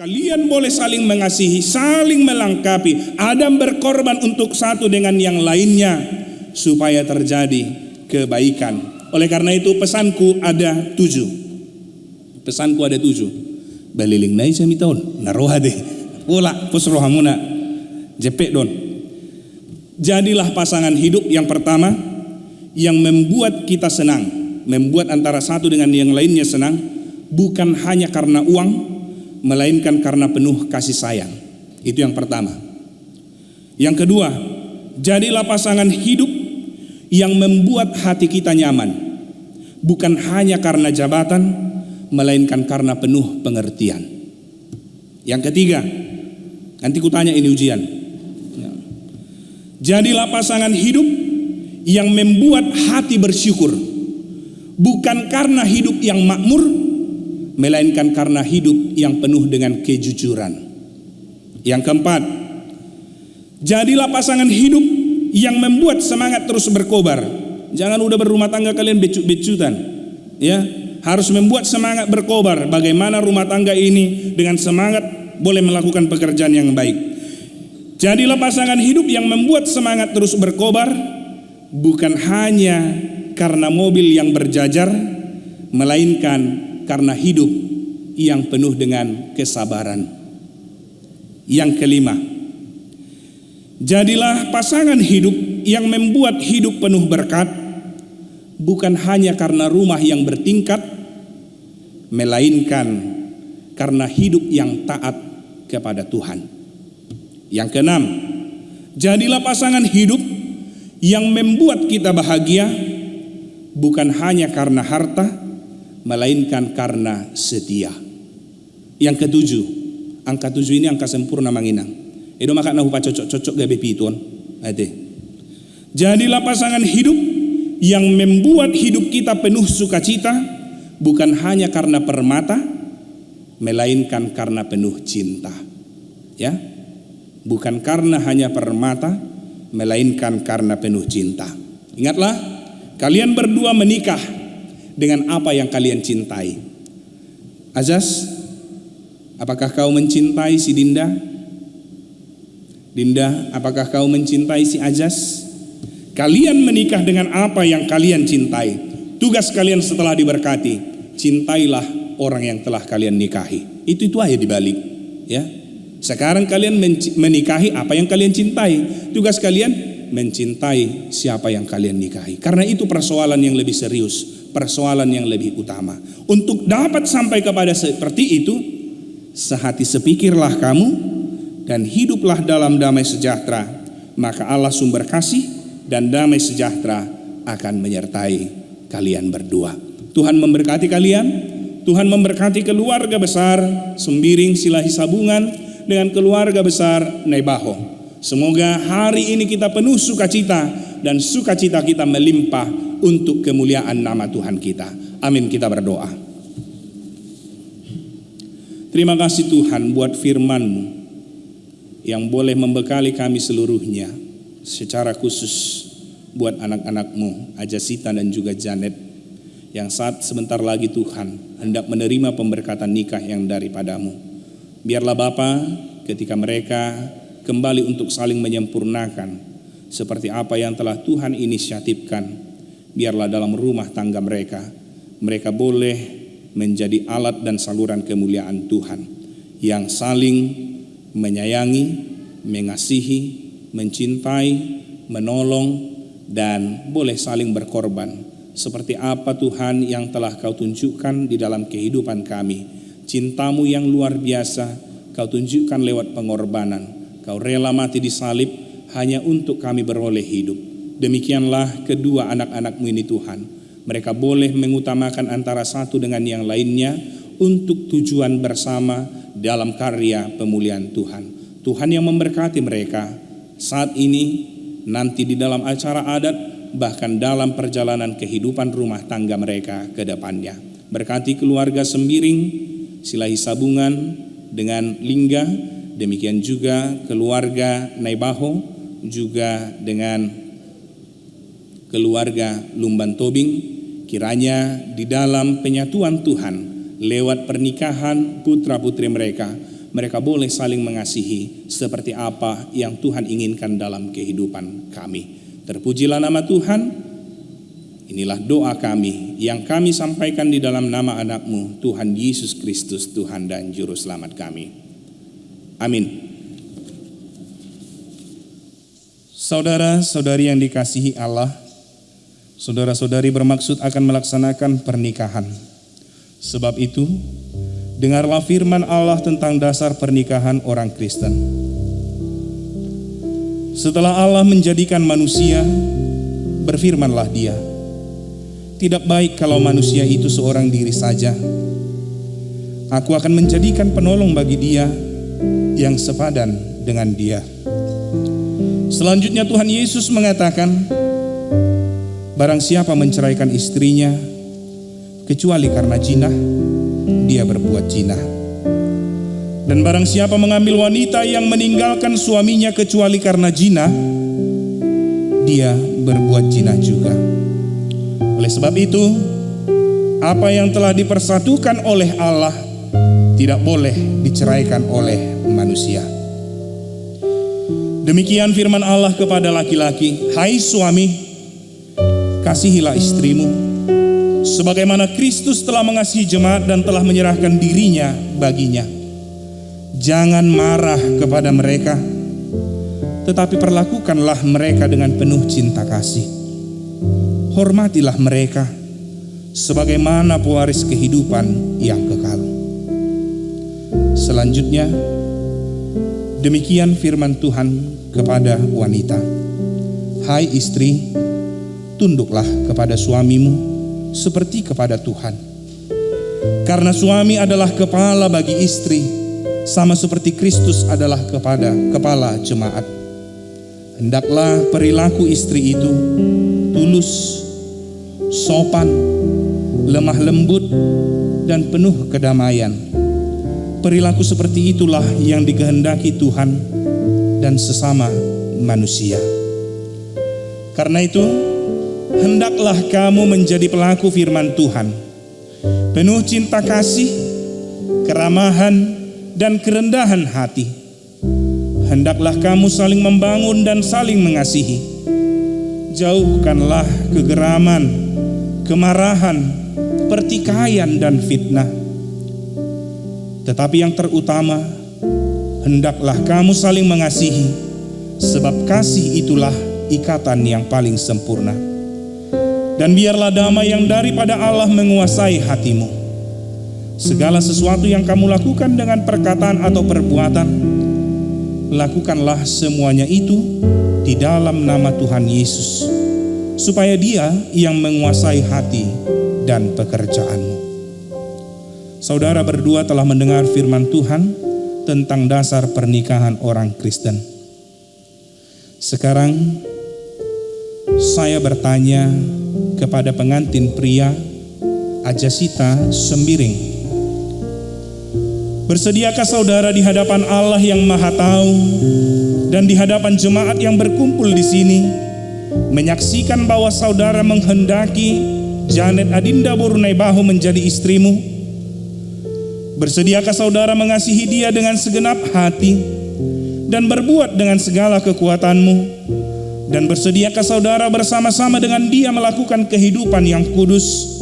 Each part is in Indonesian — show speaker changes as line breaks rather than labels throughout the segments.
Kalian boleh saling mengasihi, saling melengkapi. Adam berkorban untuk satu dengan yang lainnya supaya terjadi kebaikan. Oleh karena itu pesanku ada 7. Pesanku ada 7. Baliling nai sami tahun naroha deh. Pola pusrohamuna jepek don. Jadilah pasangan hidup yang pertama yang membuat kita senang, membuat antara satu dengan yang lainnya senang, bukan hanya karena uang, melainkan karena penuh kasih sayang. Itu yang pertama. Yang kedua, jadilah pasangan hidup yang membuat hati kita nyaman, bukan hanya karena jabatan, melainkan karena penuh pengertian. Yang ketiga, nanti kutanya ini ujian. Jadilah pasangan hidup yang membuat hati bersyukur, bukan karena hidup yang makmur, melainkan karena hidup yang penuh dengan kejujuran. Yang keempat, jadilah pasangan hidup yang membuat semangat terus berkobar. Jangan udah berumah tangga kalian becut-becutan, ya. Harus membuat semangat berkobar. Bagaimana rumah tangga ini dengan semangat boleh melakukan pekerjaan yang baik. Jadilah pasangan hidup yang membuat semangat terus berkobar, bukan hanya karena mobil yang berjajar, melainkan karena hidup yang penuh dengan kesabaran. Yang kelima, jadilah pasangan hidup yang membuat hidup penuh berkat, bukan hanya karena rumah yang bertingkat, melainkan karena hidup yang taat kepada Tuhan. Yang keenam, jadilah pasangan hidup yang membuat kita bahagia, bukan hanya karena harta, melainkan karena setia. Yang ketujuh, angka 7 ini angka sempurna manginang. Edo maka nahu cocok-cocok gabe piton. Jadilah pasangan hidup yang membuat hidup kita penuh sukacita, bukan hanya karena permata, melainkan karena penuh cinta. Ya, bukan karena hanya permata, melainkan karena penuh cinta. Ingatlah, kalian berdua menikah dengan apa yang kalian cintai. Azas, apakah kau mencintai si Dinda? Dinda, apakah kau mencintai si Azas? Kalian menikah dengan apa yang kalian cintai. Tugas kalian setelah diberkati, cintailah orang yang telah kalian nikahi. Itu aja dibalik, ya. Sekarang kalian menikahi apa yang kalian cintai. Tugas kalian mencintai siapa yang kalian nikahi. Karena itu persoalan yang lebih serius, persoalan yang lebih utama. Untuk dapat sampai kepada seperti itu, sehati sepikirlah kamu dan hiduplah dalam damai sejahtera. Maka Allah sumber kasih dan damai sejahtera akan menyertai kalian berdua. Tuhan memberkati kalian. Tuhan memberkati keluarga besar Sembiring Silahi Sabungan dengan keluarga besar Naibaho. Semoga hari ini kita penuh sukacita dan sukacita kita melimpah untuk kemuliaan nama Tuhan kita. Amin, kita berdoa. Terima kasih Tuhan buat firman-Mu yang boleh membekali kami seluruhnya, secara khusus buat anak-anak-Mu Ajasita dan juga Janet yang saat sebentar lagi Tuhan hendak menerima pemberkatan nikah yang daripada-Mu. Biarlah Bapa, ketika mereka kembali untuk saling menyempurnakan seperti apa yang telah Tuhan inisiatifkan, biarlah dalam rumah tangga mereka boleh menjadi alat dan saluran kemuliaan Tuhan yang saling menyayangi, mengasihi, mencintai, menolong, dan boleh saling berkorban seperti apa Tuhan yang telah Kau tunjukkan di dalam kehidupan kami. Cintamu yang luar biasa Kau tunjukkan lewat pengorbanan. Kau rela mati di salib hanya untuk kami beroleh hidup. Demikianlah kedua anak-anak-Mu ini Tuhan. Mereka boleh mengutamakan antara satu dengan yang lainnya untuk tujuan bersama dalam karya pemulihan Tuhan. Tuhan yang memberkati mereka saat ini, nanti di dalam acara adat, bahkan dalam perjalanan kehidupan rumah tangga mereka ke depannya. Berkati keluarga Sembiring Silahi Sabungan dengan Lingga, demikian juga keluarga Naibaho, juga dengan keluarga Lumban Tobing. Kiranya di dalam penyatuan Tuhan lewat pernikahan putra-putri mereka, mereka boleh saling mengasihi seperti apa yang Tuhan inginkan dalam kehidupan kami. Terpujilah nama Tuhan. Inilah doa kami yang kami sampaikan di dalam nama anak-Mu, Tuhan Yesus Kristus, Tuhan dan Juru Selamat kami. Amin. Saudara-saudari yang dikasihi Allah, saudara-saudari bermaksud akan melaksanakan pernikahan. Sebab itu, dengarlah firman Allah tentang dasar pernikahan orang Kristen. Setelah Allah menjadikan manusia, berfirmanlah Dia, "Tidak baik kalau manusia itu seorang diri saja. Aku akan menjadikan penolong bagi dia yang sepadan dengan dia." Selanjutnya Tuhan Yesus mengatakan, "Barang siapa menceraikan istrinya, kecuali karena zina, dia berbuat zina. Dan barang siapa mengambil wanita yang meninggalkan suaminya kecuali karena zina, dia berbuat zina juga. Oleh sebab itu, apa yang telah dipersatukan oleh Allah tidak boleh diceraikan oleh manusia." Demikian firman Allah kepada laki-laki, "Hai suami, kasihilah istrimu, sebagaimana Kristus telah mengasihi jemaat dan telah menyerahkan dirinya baginya. Jangan marah kepada mereka, tetapi perlakukanlah mereka dengan penuh cinta kasih. Hormatilah mereka sebagaimana pewaris kehidupan yang kekal." Selanjutnya, demikian firman Tuhan kepada wanita, "Hai istri, tunduklah kepada suamimu seperti kepada Tuhan. Karena suami adalah kepala bagi istri, sama seperti Kristus adalah kepala jemaat. Hendaklah perilaku istri itu tulus, sopan, lemah lembut, dan penuh kedamaian. Perilaku seperti itulah yang dikehendaki Tuhan dan sesama manusia. Karena itu, hendaklah kamu menjadi pelaku firman Tuhan, penuh cinta kasih, keramahan, dan kerendahan hati. Hendaklah kamu saling membangun dan saling mengasihi. Jauhkanlah kegeraman, kemarahan, pertikaian, dan fitnah. Tetapi yang terutama, hendaklah kamu saling mengasihi, sebab kasih itulah ikatan yang paling sempurna. Dan biarlah damai yang daripada Allah menguasai hatimu. Segala sesuatu yang kamu lakukan dengan perkataan atau perbuatan, lakukanlah semuanya itu di dalam nama Tuhan Yesus, supaya Dia yang menguasai hati dan pekerjaanmu." Saudara berdua telah mendengar firman Tuhan tentang dasar pernikahan orang Kristen. Sekarang saya bertanya kepada pengantin pria Ajasita Sembiring. Bersediakah saudara di hadapan Allah yang Maha Tahu dan di hadapan jemaat yang berkumpul di sini menyaksikan bahwa saudara menghendaki Janet Adinda Borunaibaho menjadi istrimu? Bersediakah saudara mengasihi dia dengan segenap hati dan berbuat dengan segala kekuatanmu? Dan bersediakah saudara bersama-sama dengan dia melakukan kehidupan yang kudus?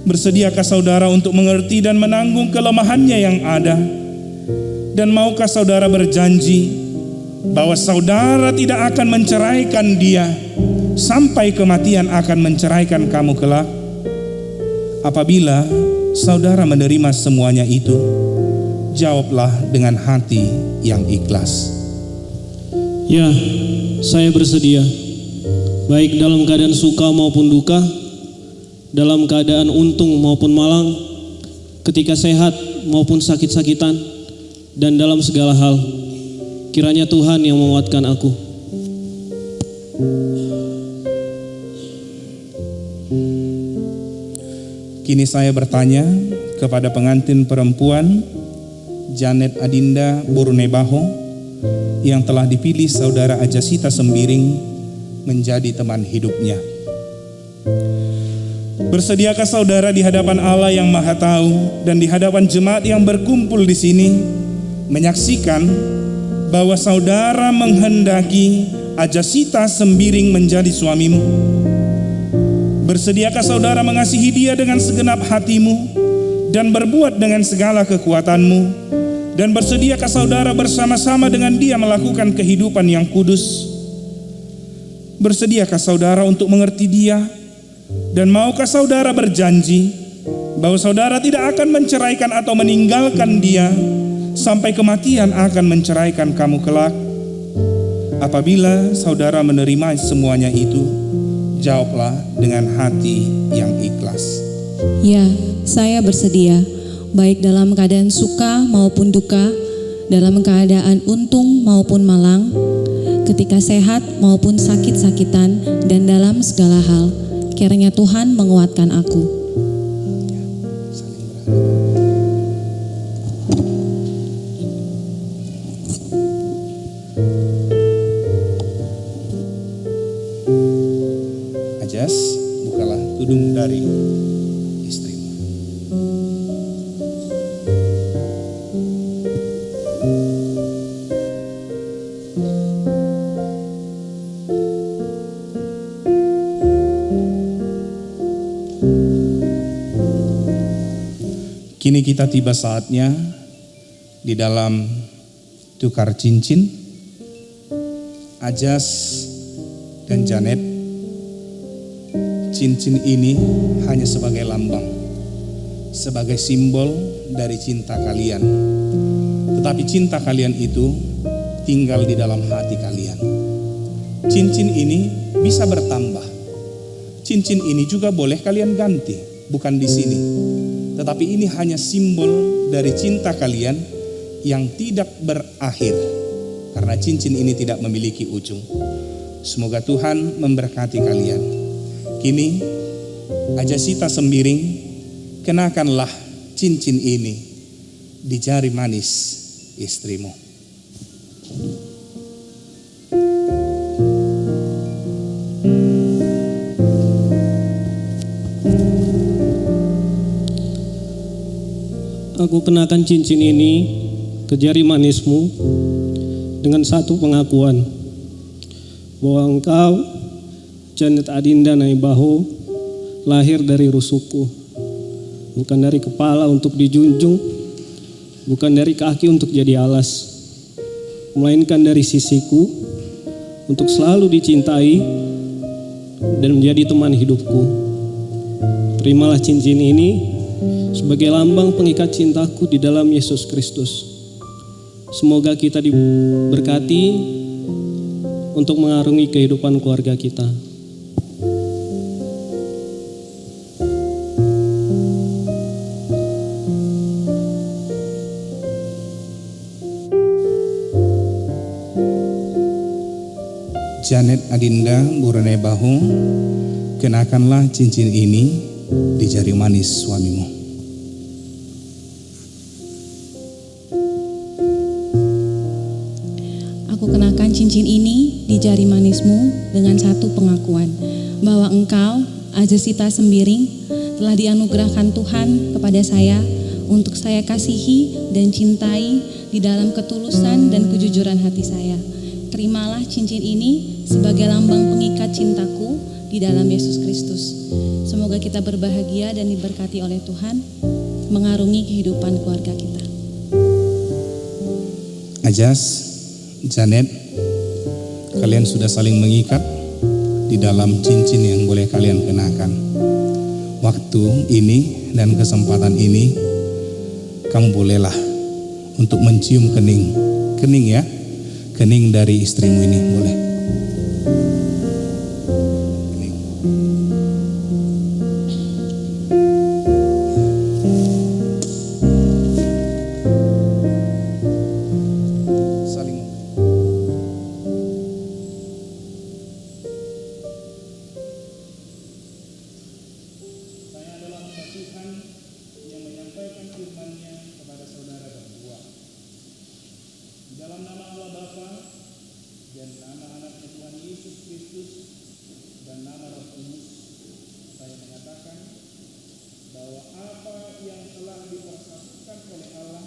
Bersediakah saudara untuk mengerti dan menanggung kelemahannya yang ada? Dan maukah saudara berjanji bahwa saudara tidak akan menceraikan dia sampai kematian akan menceraikan kamu kelak? Apabila saudara menerima semuanya itu, jawablah dengan hati yang ikhlas.
Ya, saya bersedia, baik dalam keadaan suka maupun duka, dalam keadaan untung maupun malang, ketika sehat maupun sakit-sakitan, dan dalam segala hal. Kiranya Tuhan yang menguatkan aku.
Kini saya bertanya kepada pengantin perempuan Janet Adinda Borunaibaho yang telah dipilih saudara Ajasita Sembiring menjadi teman hidupnya. Bersediakah saudara di hadapan Allah yang Maha Tahu dan di hadapan jemaat yang berkumpul di sini menyaksikan bahwa saudara menghendaki Ajasita Sembiring menjadi suamimu. Bersediakah saudara mengasihi dia dengan segenap hatimu dan berbuat dengan segala kekuatanmu? Dan bersediakah saudara bersama-sama dengan dia melakukan kehidupan yang kudus? Bersediakah saudara untuk mengerti dia? Dan maukah saudara berjanji bahwa saudara tidak akan menceraikan atau meninggalkan dia sampai kematian akan menceraikan kamu kelak? Apabila saudara menerima semuanya itu, jawablah dengan hati yang ikhlas.
Ya, saya bersedia, baik dalam keadaan suka maupun duka, dalam keadaan untung maupun malang, ketika sehat maupun sakit-sakitan, dan dalam segala hal. Kiranya Tuhan menguatkan aku.
Ajas, bukalah tudung dari istrimu. Kini kita tiba saatnya di dalam tukar cincin. Ajas dan Janet, cincin ini hanya sebagai lambang, sebagai simbol dari cinta kalian. Tetapi cinta kalian itu tinggal di dalam hati kalian. Cincin ini bisa bertambah. Cincin ini juga boleh kalian ganti, bukan di sini. Tetapi ini hanya simbol dari cinta kalian yang tidak berakhir, karena cincin ini tidak memiliki ujung. Semoga Tuhan memberkati kalian. Kini Ajasita Sembiring, kenakanlah cincin ini di jari manis istrimu.
Aku kenakan cincin ini ke jari manismu dengan satu pengakuan bahwa engkau, Janet Adinda Naibaho, lahir dari rusukku, bukan dari kepala untuk dijunjung, bukan dari kaki untuk jadi alas, melainkan dari sisiku untuk selalu dicintai dan menjadi teman hidupku. Terimalah cincin ini sebagai lambang pengikat cintaku di dalam Yesus Kristus. Semoga kita diberkati untuk mengarungi kehidupan keluarga kita.
Janet Adinda Naibaho, kenakanlah cincin ini di jari manis suamimu.
Aku kenakan cincin ini di jari manismu dengan satu pengakuan bahwa engkau, Ajasita Sembiring, telah dianugerahkan Tuhan kepada saya untuk saya kasihi dan cintai di dalam ketulusan dan kejujuran hati saya. Terimalah cincin ini sebagai lambang pengikat cintaku di dalam Yesus Kristus. Semoga kita berbahagia dan diberkati oleh Tuhan, mengarungi kehidupan keluarga kita.
Ajas, Janet, kalian sudah saling mengikat di dalam cincin yang boleh kalian kenakan. Waktu ini dan kesempatan ini, kamu bolehlah untuk mencium kening ya, kening dari istrimu ini boleh. Kening. Saling. Saya adalah hamba Tuhan yang menyampaikan firman-Nya kepada saudara berdua. Di dalam nama Allah Bapa dan nama anaknya Tuhan Yesus Kristus dan nama Roh Kudus, saya mengatakan bahwa apa yang telah dipersatukan oleh Allah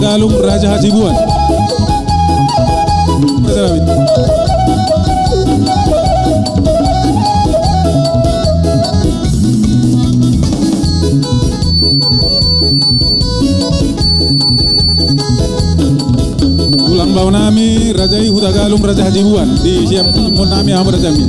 Tagalog Raja Hajibuan. Ulang bawa nami Raja Ihu Tagalog Raja Hajibuan di siap mun nami Ahmad Jami.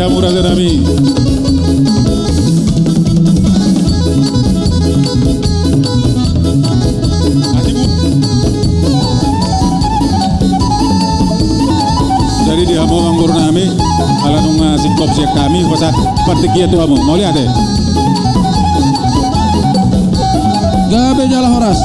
Murah Raja jadi di hamu anggur nami ala nunga sikop siak kami pasat partikia tu hamu mau lihat deh gabe jala horas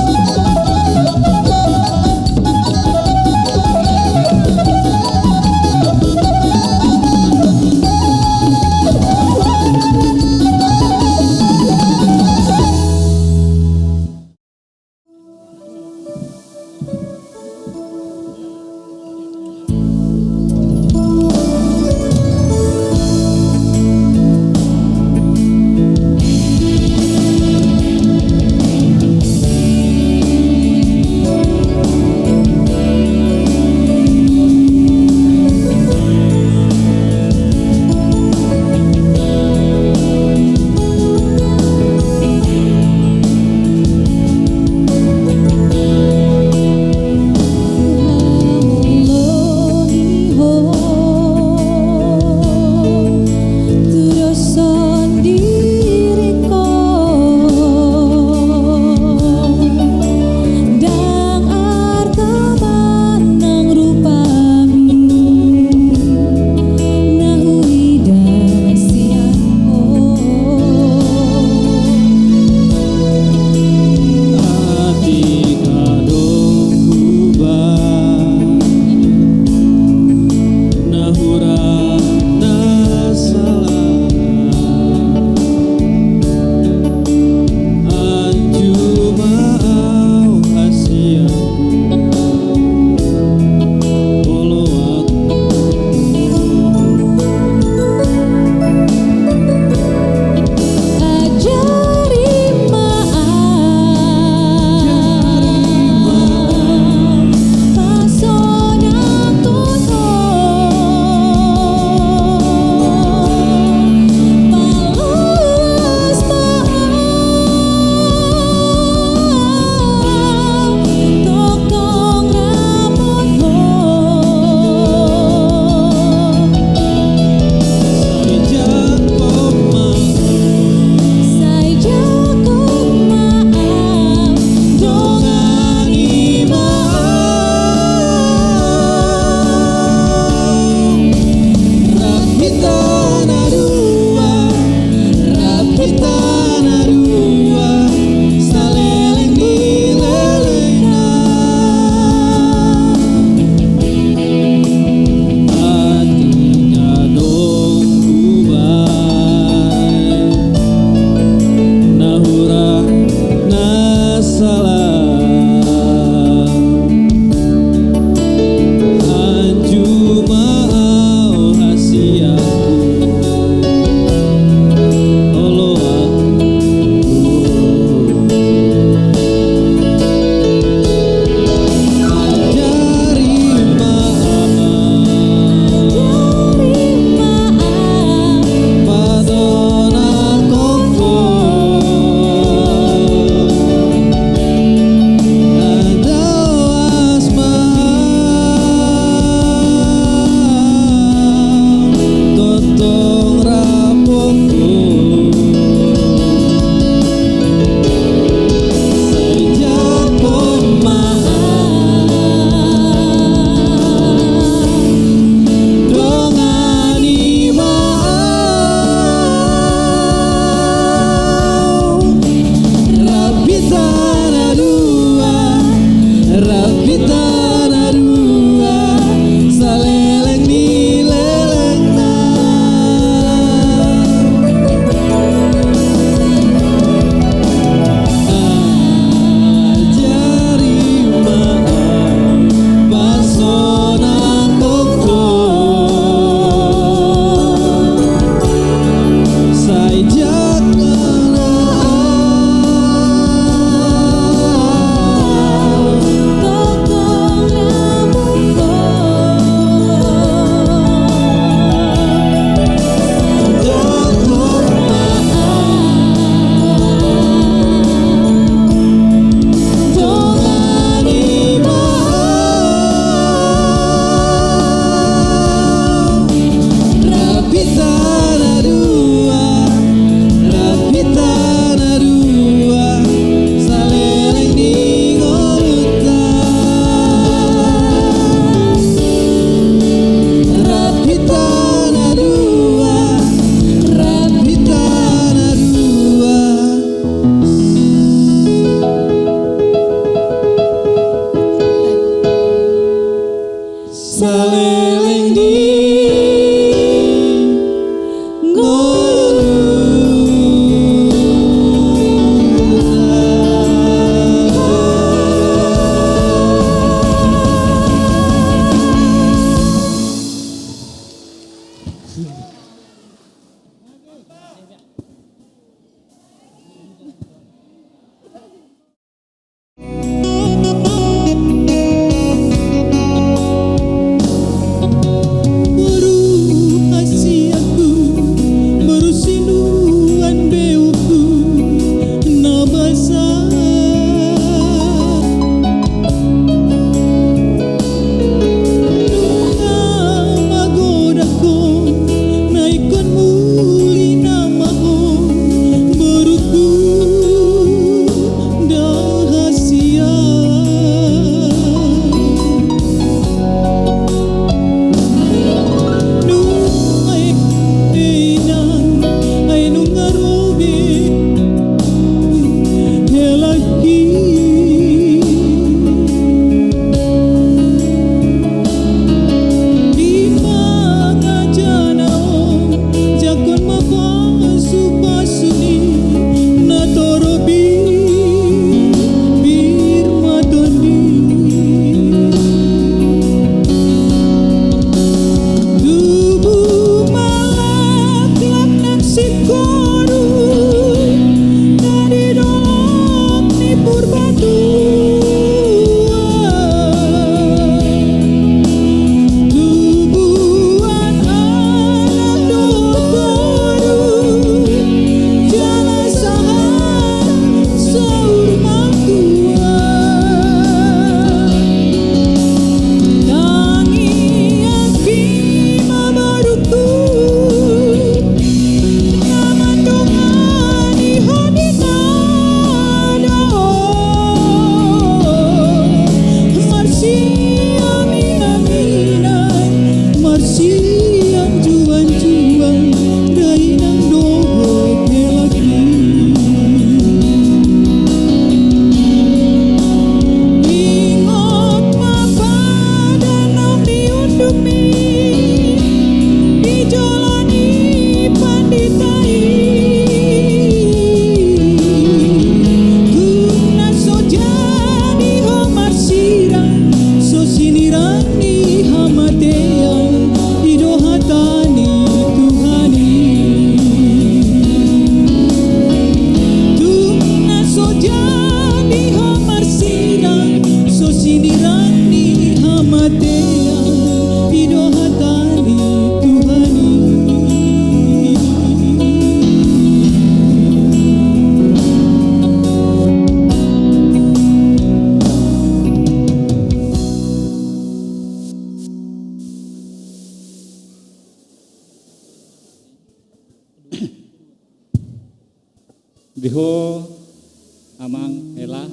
Amang Hela.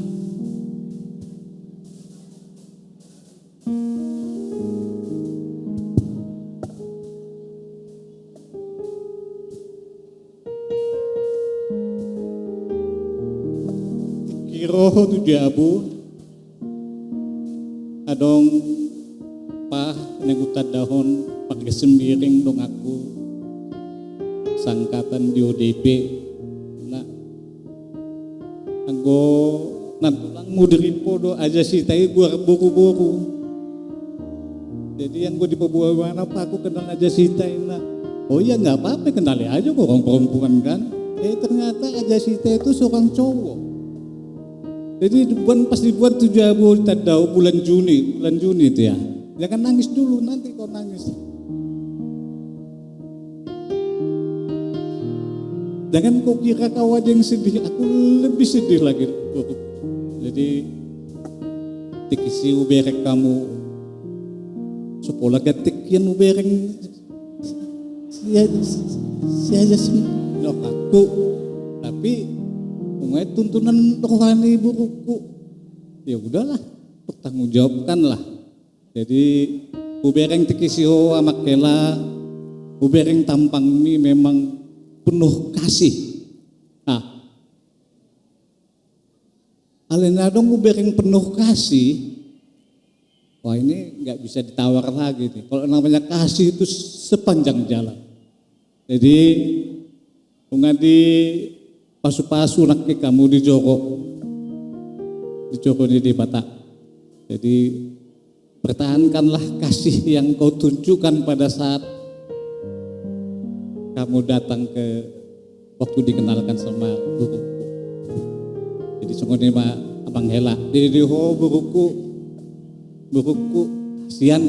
Kiroho tu jabu adong pa negutat dahon pakai sembiring dong aku sangkatan di ODP na anggo nantulang mudripo do aja sih tapi gua buku-buku jadi yang gua dipabuah mana apa aku kenal aja sih na oh iya nggak apa-apa kenali aja kok orang perempuan kan ternyata aja sih itu seorang cowok. Jadi pas dibuat 7 abu tadau bulan Juni itu ya. Jangan nangis dulu, nanti kau nangis. Jangan kau kira kau ada yang sedih, aku lebih sedih lagi. Jadi tikisi uberek kamu, sepola ketikian ubereng si aja semua aku, tapi tuntunan rohani buruku ya udahlah pertanggungjawabkanlah. Jadi ubereng tikisiho amakela ubereng tampang mi memang penuh kasih. Nah alena dong ubereng penuh kasih, wah ini nggak bisa ditawar lagi nih. Kalau namanya kasih itu sepanjang jalan. Jadi di pasu-pasu nak kamu di Joko di Batak. Jadi pertahankanlah kasih yang kau tunjukkan pada saat kamu datang ke waktu dikenalkan sama buruku. Jadi sungguh ma abang Hela. Jadi buruku hasian.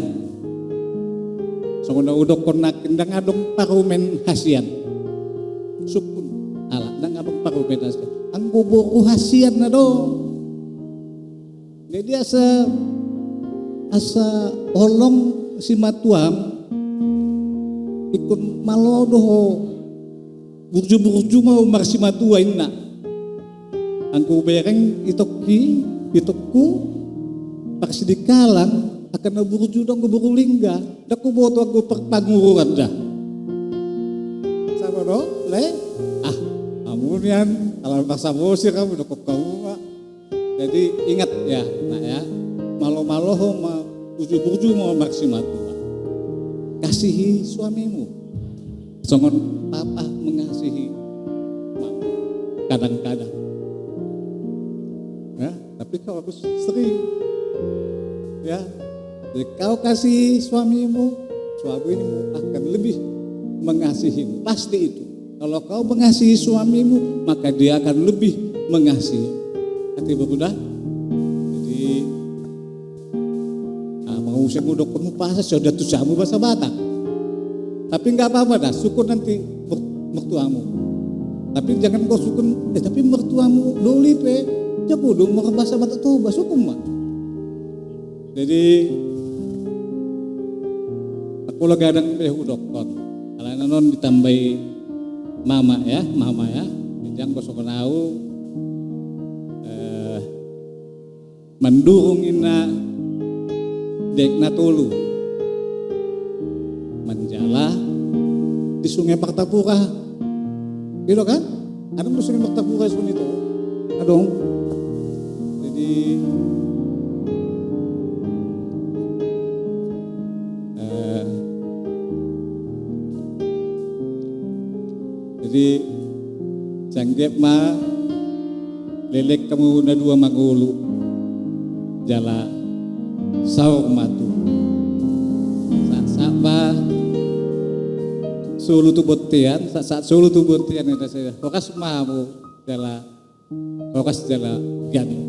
Sungguh udok konak kendang adong parumen hasian. Sukun ala nang abang parumen hasian. Ang buruku hasian na do. Jadi asa olong si matuam ikut malodo burju mau marsi matuain na angku bereng itokku paksi dikalang akan na burju dong ke burulingga daku boto aku perpanguruan dah sama do le amunian kalau paksa bosir kamu dokok kamu pak. Jadi ingat ya nak ya malo-malo burju mau maksimal Tuhan. Kasihi suamimu. Jangan papa mengasihi mama. Kadang-kadang. Ya, tapi kau harus sering. Ya, jadi kau kasih suamimu akan lebih mengasihimu. Pasti itu. Kalau kau mengasihi suamimu, maka dia akan lebih mengasihi. Hati berudah. Jadi mau usah ngudok penuh pasal sudah tuh jamu bahasa Batak. Tapi nggak apa-apa dah, syukur nanti mertuamu. Tapi jangan kau syukur, tapi mertuamu doli pe, jago dong mau bahasa Batak tuh bahasa hukum mah. Jadi aku lagi ada udok kon. Kalau non ditambahi mama ya. Jadi yang kau syukur tahu. Mendurung ina dek natulu menjala di Sungai Martapura gitu kan ada di Sungai Martapura itu adong jadi janggep ma lelek kamu na dua magulu jala saur matu saat sulu tu botian saat sulu tu botian ada saya fokus mahamu jala fokus jala gani.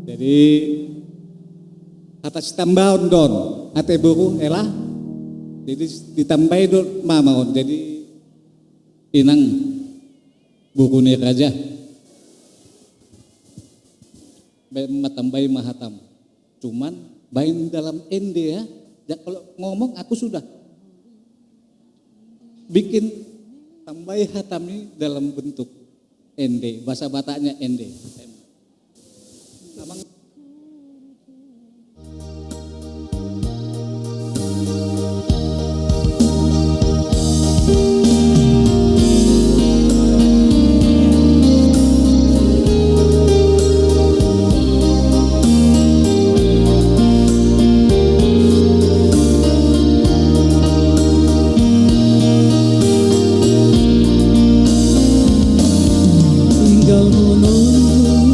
Jadi atas tambahan don ate buru elah jadi ditambahi don mamaon jadi inang buku ni raja matambai mahatam. Cuman bain dalam ende ya. Kalau ngomong aku sudah bikin tambahi hatami dalam bentuk ende, bahasa Bataknya ende. Abang
tinggal menunggu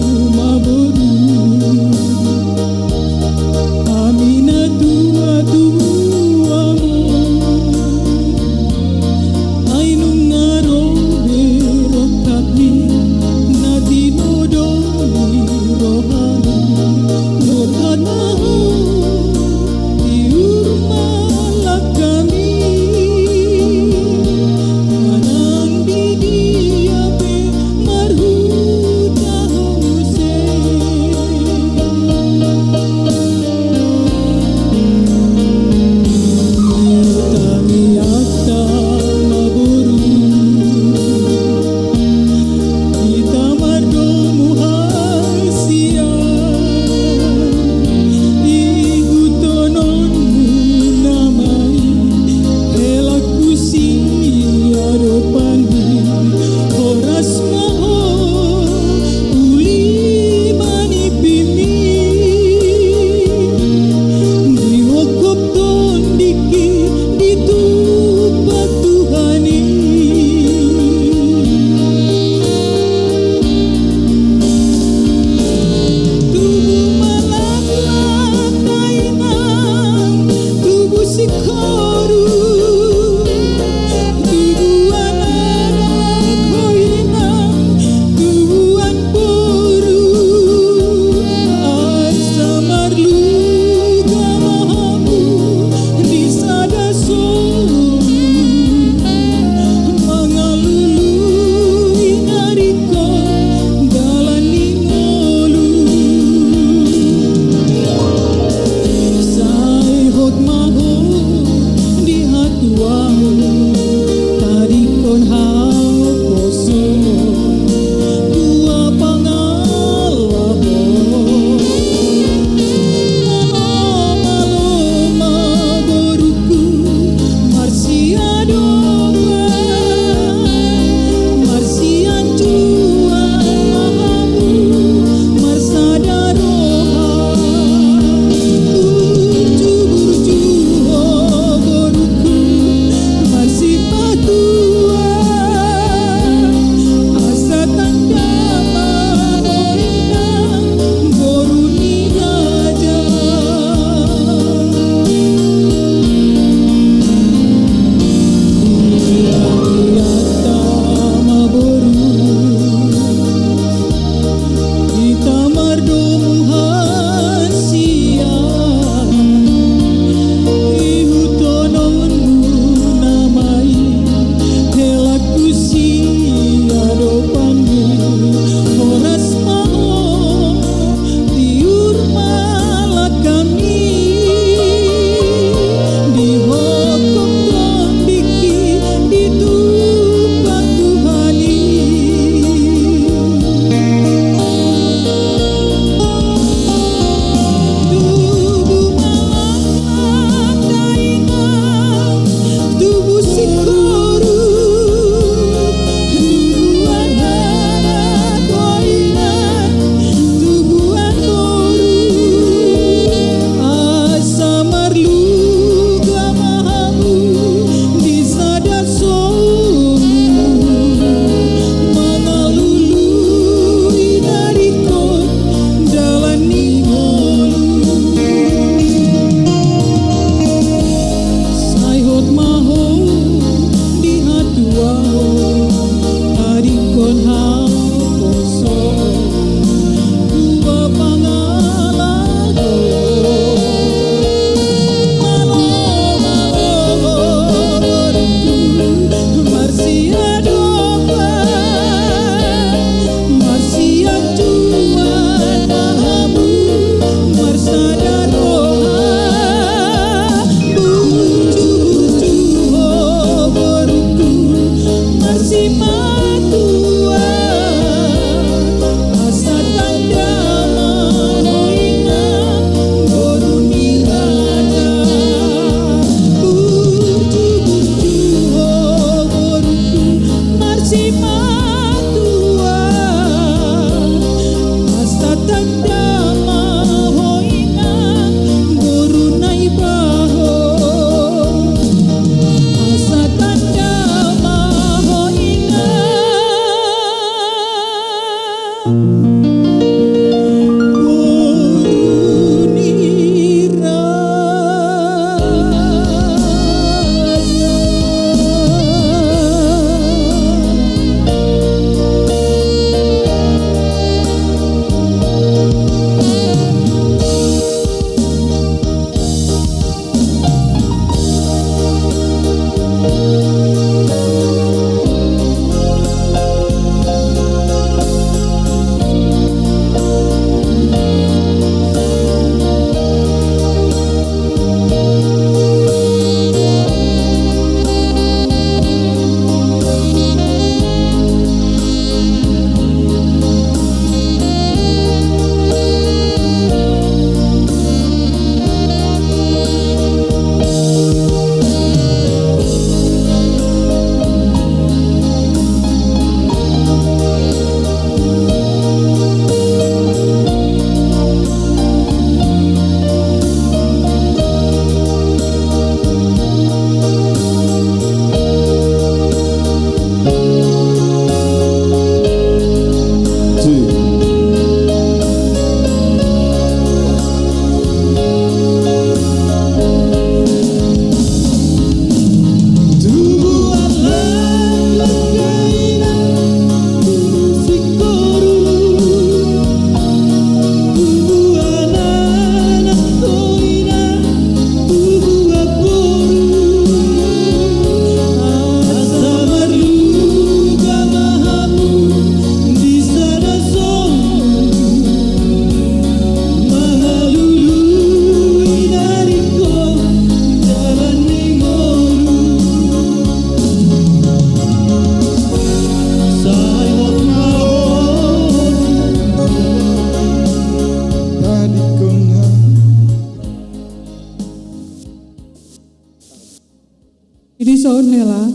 Son Hela,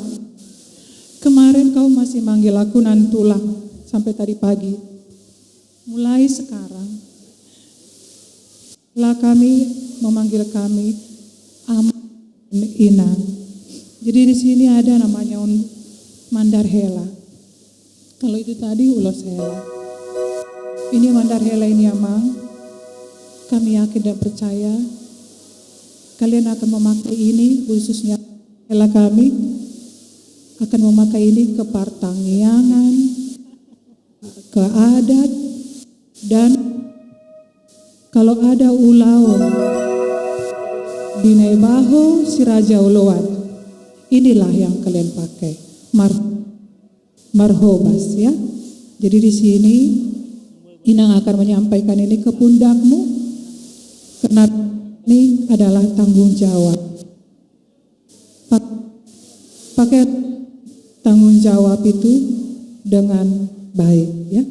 kemarin kau masih manggil aku nan tulang sampai tadi pagi. Mulai sekarang, lah kami memanggil kami Am Inang. Jadi di sini ada namanya Mandar Hela. Kalau itu tadi Ulos Hela. Ini Mandar Hela ini Amang. Kami yakin dan percaya kalian akan memakai ini, khususnya Hela kami akan memakai ini ke pertanggiangan, ke adat, dan kalau ada ulaun di Nebaho si Raja Uluan, inilah yang kalian pakai, marhobas ya. Jadi di sini Inang akan menyampaikan ini ke pundakmu, karena ini adalah tanggung jawab. Pakai tanggung jawab itu dengan baik ya.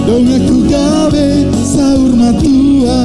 Dong aku gawe sahur matua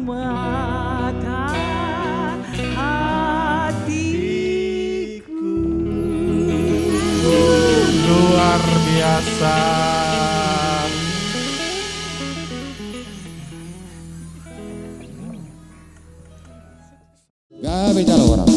mata hatiku.
Luar biasa.
Gak bicara orang.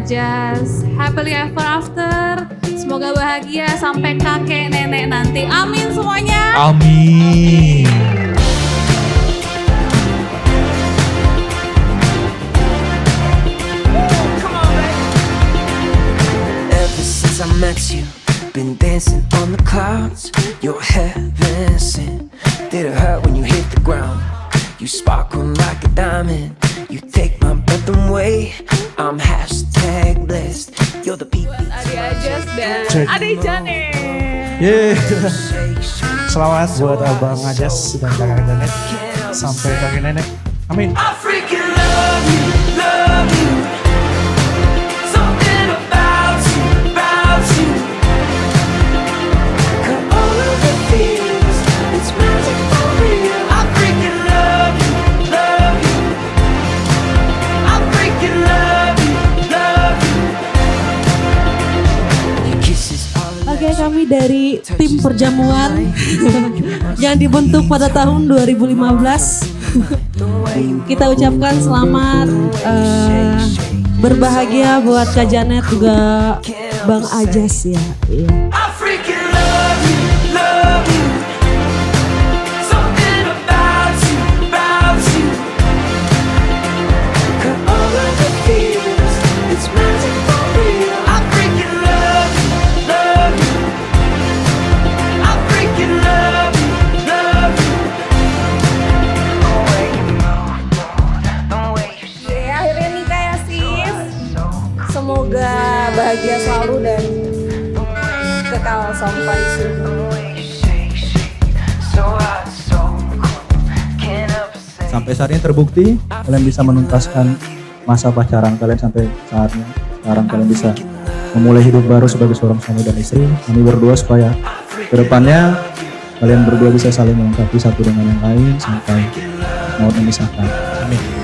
Just happily ever after. Semoga bahagia sampai kakek nenek nanti. Amin semuanya.
Amin.
Come on, baby.
met you, been dancing on the clouds. You're heaven sent. Did it hurt when you hit the ground? You sparkle like a diamond. You take my breath away. I'm hashtag blessed. You're the people.
Adi Ajas dan Adi Janet.
Selamat buat Abang Ajas dan Kakak Janet sampai kakek nenek. Amin.
I freaking love you, love you. Something about you, about you. Got all of the feels, it's magic for real. I freaking love you, love you. I freaking love you, love you. Your kisses all
Oke, kami dari tim perjamuan yang dibentuk pada tahun 2015. Kita ucapkan selamat berbahagia buat Kak Janet juga Bang Ajas ya. Iya.
I freaking love you, love you. Something about you, about you. Got all of the feels, it's magic for real. I freaking love you, love you. I freaking love you, love you.
Akhirnya nikah ya sis. Semoga bahagia selalu dan kekal sampai
Sampai saat ini terbukti kalian bisa menuntaskan masa pacaran kalian sampai saatnya. Sekarang kalian bisa memulai hidup baru sebagai seorang suami dan istri. Kami berdua supaya kedepannya kalian berdua bisa saling melengkapi satu dengan yang lain sampai maut memisahkan.
Amin.